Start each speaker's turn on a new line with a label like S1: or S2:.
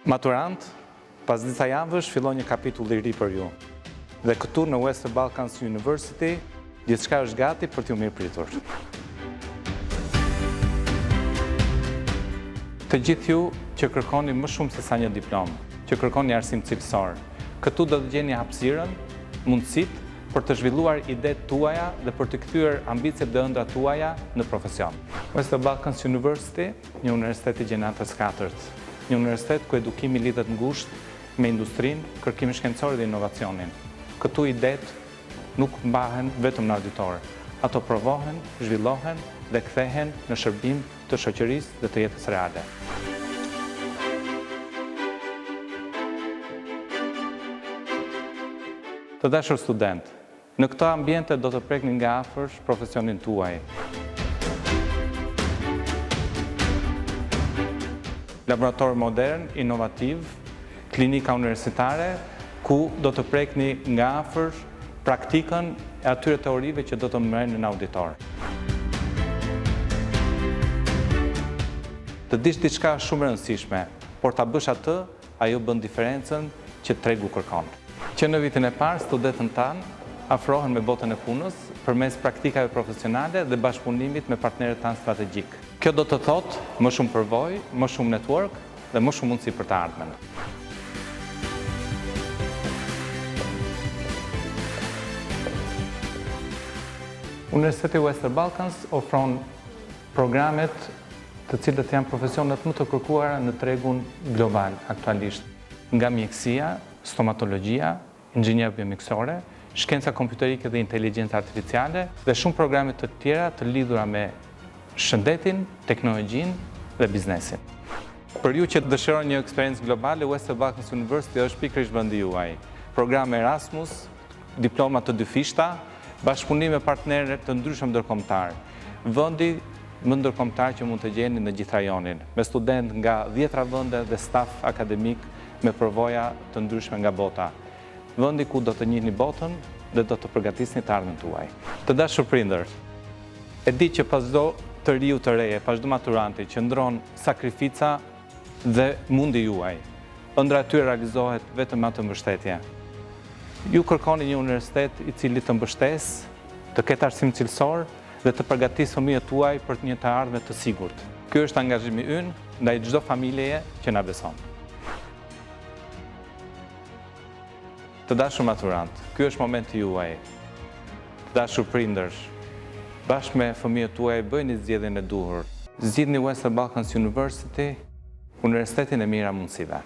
S1: Maturant, pas disa javësh fillon një kapitull i ri për ju. Dhe këtu në Western Balkans University, gjithçka është gati për t'ju mirëpritur. Të gjithë ju që kërkoni më shumë se sa një diplomë, që kërkoni arsim cilësor, këtu do të gjeni hapësirën, mundësitë për të zhvilluar idetë tuaja dhe për të kthyer ambicet dhe ëndrat tuaja në profesion. Western Balkans University, një universitet i gjeneratas 4, një universitet ku edukimi lidhet ngushtë me industrinë, kërkimin shkencor dhe inovacionin. Këtu idetë nuk mbahen vetëm në auditor. Ato provohen, zhvillohen dhe kthehen në shërbim të shoqërisë dhe të jetës reale. Të dashur student, në këto ambiente do të prekni nga afër profesionin tuaj. Laborator modern, inovativ, klinika universitare, ku do të prekni nga afër praktikën e atyre teorive që do të merrni në auditor. Të dish diçka shumë e rëndësishme, por ta bësh atë, ajo bën diferencën që tregu kërkon. Që në vitin e parë, studentët tanë afrohen me botën e punës përmes praktikave profesionale dhe bashkëpunimit me partnerët tanë strategjik. Kjo do të thotë më shumë përvojë, më shumë network dhe më shumë mundësi për të ardhmen. Universiteti Western Balkans ofron programet të cilët janë profesionet më të kërkuara në tregun global aktualisht, nga mjekësia, stomatologjia, inxhinier biomjekësore, shkenca kompjuterike dhe inteligjencë artificiale dhe shumë programe të tjera të lidhura me shëndetin, teknologjinë dhe biznesin. Për ju që dëshironi një eksperiencë globale, Western Balkans University është pikërisht vendi juaj. Programe Erasmus, diploma të dyfishta, bashkëpunim me partnerë të ndryshëm ndërkombëtar. Vendi më ndërkombëtar që mund të gjeni në gjithë rajonin, me studentë nga 10 vende dhe staf akademik me përvoja të ndryshme nga bota. Vendi ku do të njihni botën dhe do të përgatisni të ardhmen tuaj. Të dashur prindër, e di që pas çdo të riu të reje, pas çdo maturanti qëndron sakrifica dhe mundi juaj. Ëndra e tyre realizohet vetëm me atë mbështetje. Ju kërkoni një universitet i cili të mbështes, të ketë arsim cilësor dhe të përgatisë fëmijët tuaj për një të ardhme të sigurt. Ky është angazhimi ynë ndaj çdo familjeje që na beson. Të dashur maturant, ky është momenti juaj. Të dashur prindërs, bashkë me fëmijët tuaj bëjni zgjedhjen e duhur. Zgjidhni Western Balkans University, universitetin e mira mundësive.